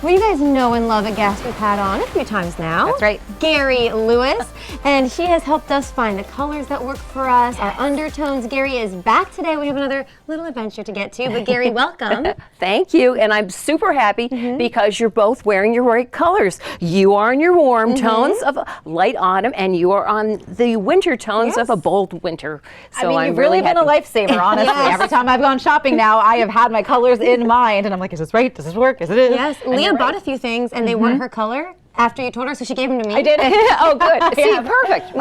Well, you guys know and love a guest we've had on a few times now. That's right. Gari Lewis, and she has helped us find the colors that work for us, our undertones. Gari is back today. We have another little adventure to get to, but Gari, welcome. Thank you, and I'm super happy because you're both wearing your right colors. You are in your warm tones of light autumn, and you are on the winter tones of a bold winter. So I mean, I'm you've really been a lifesaver, honestly. Every time I've gone shopping now, I have had my colors in mind, and I'm like, is this right? Does this work? Is it? Yes, Leah bought a few things, and they weren't her color after you told her, so she gave them to me. I did. Oh, good. See, perfect.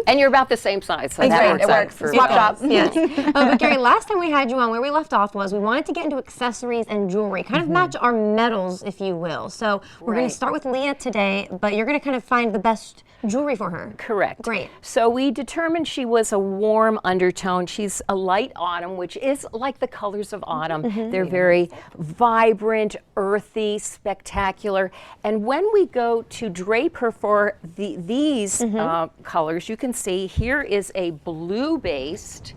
And you're about the same size, so that works out. For swap shop. Yes. But Gari, last time we had you on, where we left off was we wanted to get into accessories and jewelry, kind of match our metals, if you will. So we're going to start with Leah today, but you're going to kind of find the best jewelry for her. Correct. Great. So we determined she was a warm undertone. She's a light autumn, which is like the colors of autumn. They're very vibrant, earthy, spectacular. And when we go to drape her for these colors, you can see here is a blue-based,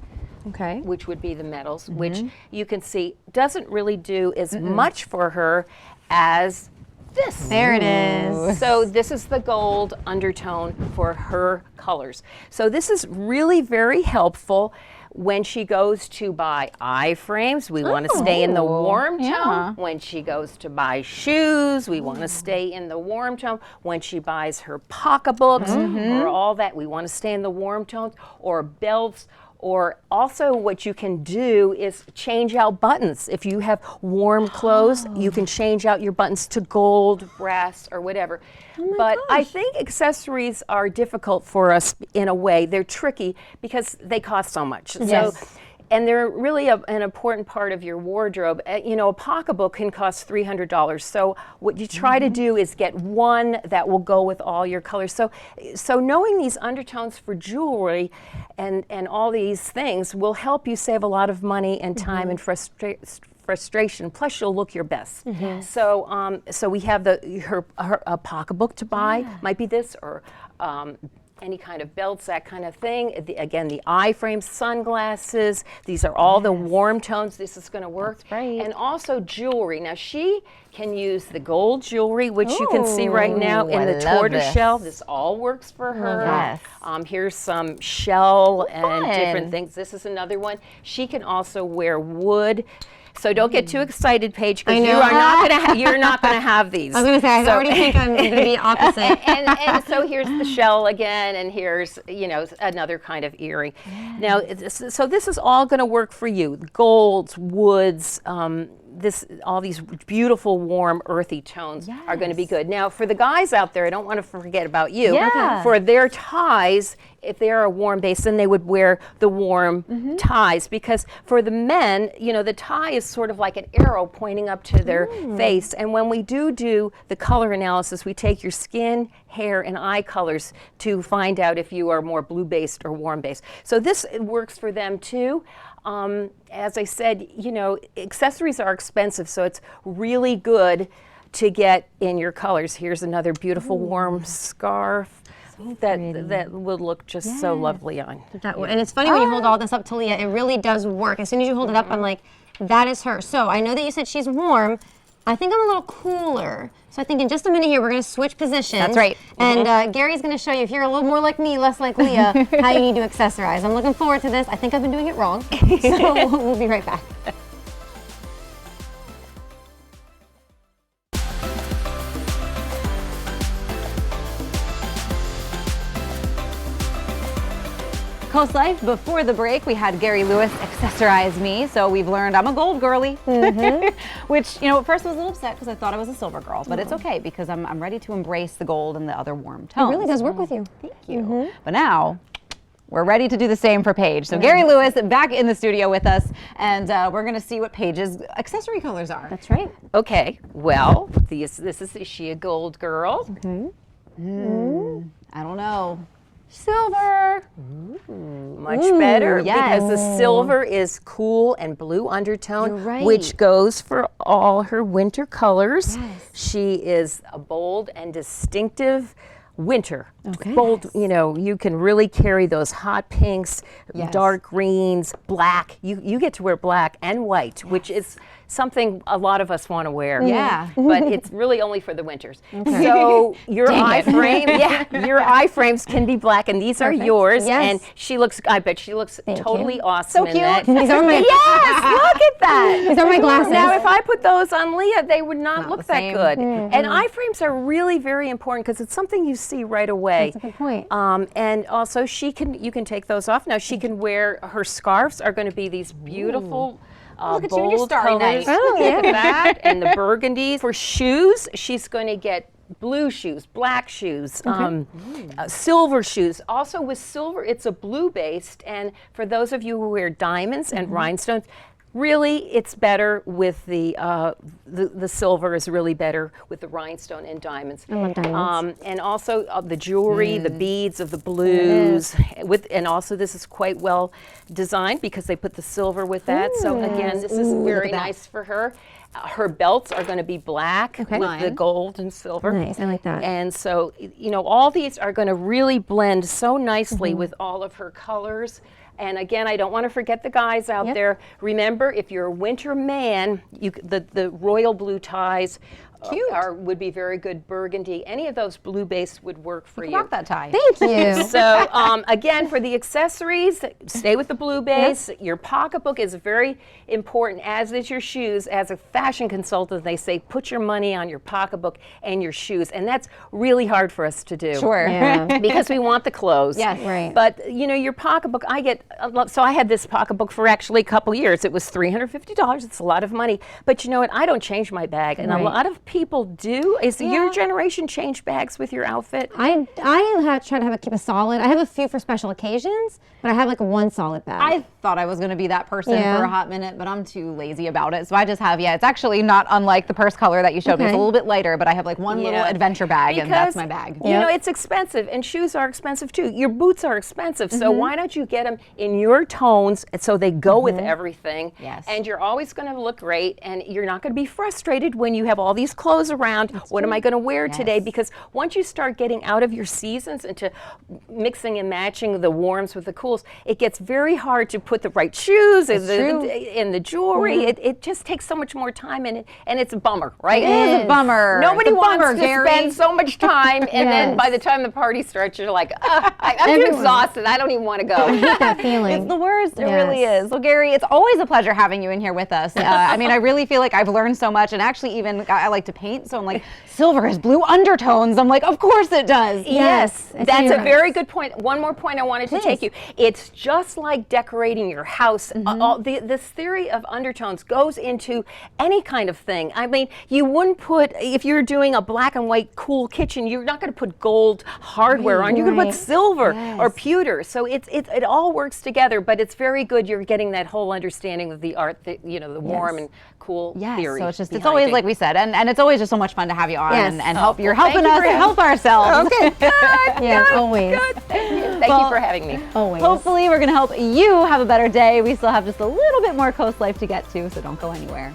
which would be the metals, which you can see doesn't really do as much for her as this. There it is. So this is the gold undertone for her colors. So this is really very helpful when she goes to buy eye frames. We want to stay in the warm tone. When she goes to buy shoes, we want to stay in the warm tone. When she buys her pocketbooks or all that, we want to stay in the warm tones, or belts. Or also what you can do is change out buttons. If you have warm clothes, you can change out your buttons to gold, brass, or whatever. But I think accessories are difficult for us in a way. They're tricky because they cost so much. So, and they're really an important part of your wardrobe. You know, a pocketbook can cost $300. So what you try to do is get one that will go with all your colors. So knowing these undertones for jewelry and all these things will help you save a lot of money and time and frustration. Plus, you'll look your best. So we have her a pocketbook to buy. Might be this, or any kind of belts, that kind of thing. Again, the eye frames, sunglasses. These are all the warm tones. This is going to work. That's right. And also jewelry. Now she can use the gold jewelry, which you can see right now in the tortoiseshell. This all works for her. Here's some shell and different things. This is another one. She can also wear wood. So don't get too excited, Paige, because you're not gonna have these. I was gonna say, I already think I'm gonna be opposite. and so here's the shell again, and here's another kind of earring. Now, so this is all gonna work for you. Golds, woods. All these beautiful, warm, earthy tones are going to be good. Now, for the guys out there, I don't want to forget about you. For their ties, if they are a warm base, then they would wear the warm ties, because for the men, the tie is sort of like an arrow pointing up to their face. And when we do the color analysis, we take your skin, hair, and eye colors to find out if you are more blue-based or warm-based. So this works for them too. As I said, accessories are expensive, so it's really good to get in your colors. Here's another beautiful warm scarf that would look just so lovely on. And it's funny when you hold all this up to Leah, it really does work. As soon as you hold it up, I'm like, that is her. So I know that you said she's warm. I think I'm a little cooler. So I think in just a minute here, we're going to switch positions. That's right. And Gary's going to show you, if you're a little more like me, less like Leah, how you need to accessorize. I'm looking forward to this. I think I've been doing it wrong. So we'll be right back. CoastLife, before the break, we had Gari Lewis accessorize me, so we've learned I'm a gold girly, which, at first I was a little upset because I thought I was a silver girl, but it's okay because I'm ready to embrace the gold and the other warm tones. It really does work with you. Thank you. But now, we're ready to do the same for Paige. So Gari Lewis back in the studio with us, and we're going to see what Paige's accessory colors are. That's right. Okay, well, is she a gold girl? I don't know. Silver. Much better, because the silver is cool and blue undertone, which goes for all her winter colors. She is a bold and distinctive winter. Bold, you can really carry those hot pinks, dark greens, black. You get to wear black and white, which is something a lot of us want to wear. Yeah. But it's really only for the winters. So your your eye frames can be black, and these are yours. Yes. And she looks, I bet she looks totally awesome So in cute. that. These are my Yes, look at that. These are my glasses. Now, if I put those on Leah, they would not Not look the that same. good. And eye frames are really very important because it's something you see right away. That's a good point. And also, you can take those off. Now, she can wear, her scarves are going to be these beautiful Look at you and your bold starry colors. night. Oh, Look at that. And the burgundies. For shoes, she's going to get blue shoes, black shoes, silver shoes. Also with silver, it's a blue based. And for those of you who wear diamonds and rhinestones, really, it's better with the silver is really better with the rhinestone and diamonds. I love diamonds. And also the jewelry, the beads of the blues, and also this is quite well designed because they put the silver with that. So again, this is very nice for her. Her belts are going to be black with the gold and silver. Nice, I like that. And so, all these are going to really blend so nicely with all of her colors. And again, I don't want to forget the guys out there. Remember, if you're a winter man, the royal blue ties would be very good. Burgundy, any of those blue base would work for you. Rock that tie. Thank you. So again, for the accessories, stay with the blue base. Your pocketbook is very important, as is your shoes. As a fashion consultant, they say put your money on your pocketbook and your shoes, and that's really hard for us to do. Sure. Yeah. Because we want the clothes. Yes. Right. But your pocketbook, so I had this pocketbook for actually a couple years. It was $350. It's a lot of money. But you know what? I don't change my bag, and a lot of people do. Is your generation change bags with your outfit? I try to keep a solid. I have a few for special occasions, but I have like one solid bag. I thought I was going to be that person Yeah. for a hot minute, but I'm too lazy about it. So I just have, it's actually not unlike the purse color that you showed me. It's a little bit lighter, but I have like one little adventure bag, and that's my bag. It's expensive, and shoes are expensive too. Your boots are expensive, so why don't you get them in your tones so they go with everything? Yes. And you're always going to look great, and you're not going to be frustrated when you have all these clothes around. What am I going to wear today? Because once you start getting out of your seasons into mixing and matching the warms with the cools, it gets very hard to put the right shoes and the jewelry. It just takes so much more time, and it's a bummer, right? It is a bummer. Nobody It's a wants bummer, to Gary. spend so much time, and then by the time the party starts, you're like, I'm too exhausted. I don't even want to go. that feeling. It's the worst. It Yes. really is. Well, Gary, it's always a pleasure having you in here with us. I mean, I really feel like I've learned so much, and actually even I like to paint, so I'm like, silver has blue undertones. I'm like, of course it does. Yes, It's that's a nice. very good point. One more point I wanted to take you. It's just like decorating your house. This theory of undertones goes into any kind of thing. I mean, you wouldn't put, if you're doing a black and white cool kitchen, you're not going to put gold hardware on. You're going to put silver or pewter. So it all works together, but it's very good. You're getting that whole understanding of the art, the warm and cool theory. So it's behind always it. like we said, and it's always just so much fun to have you on Yes. and help. You're thank helping you us for having help ourselves. Okay, good. Yes, always. Good. Thank you for having me. Always. Hopefully we're going to help you have a better day. We still have just a little bit more Coast Life to get to, so don't go anywhere.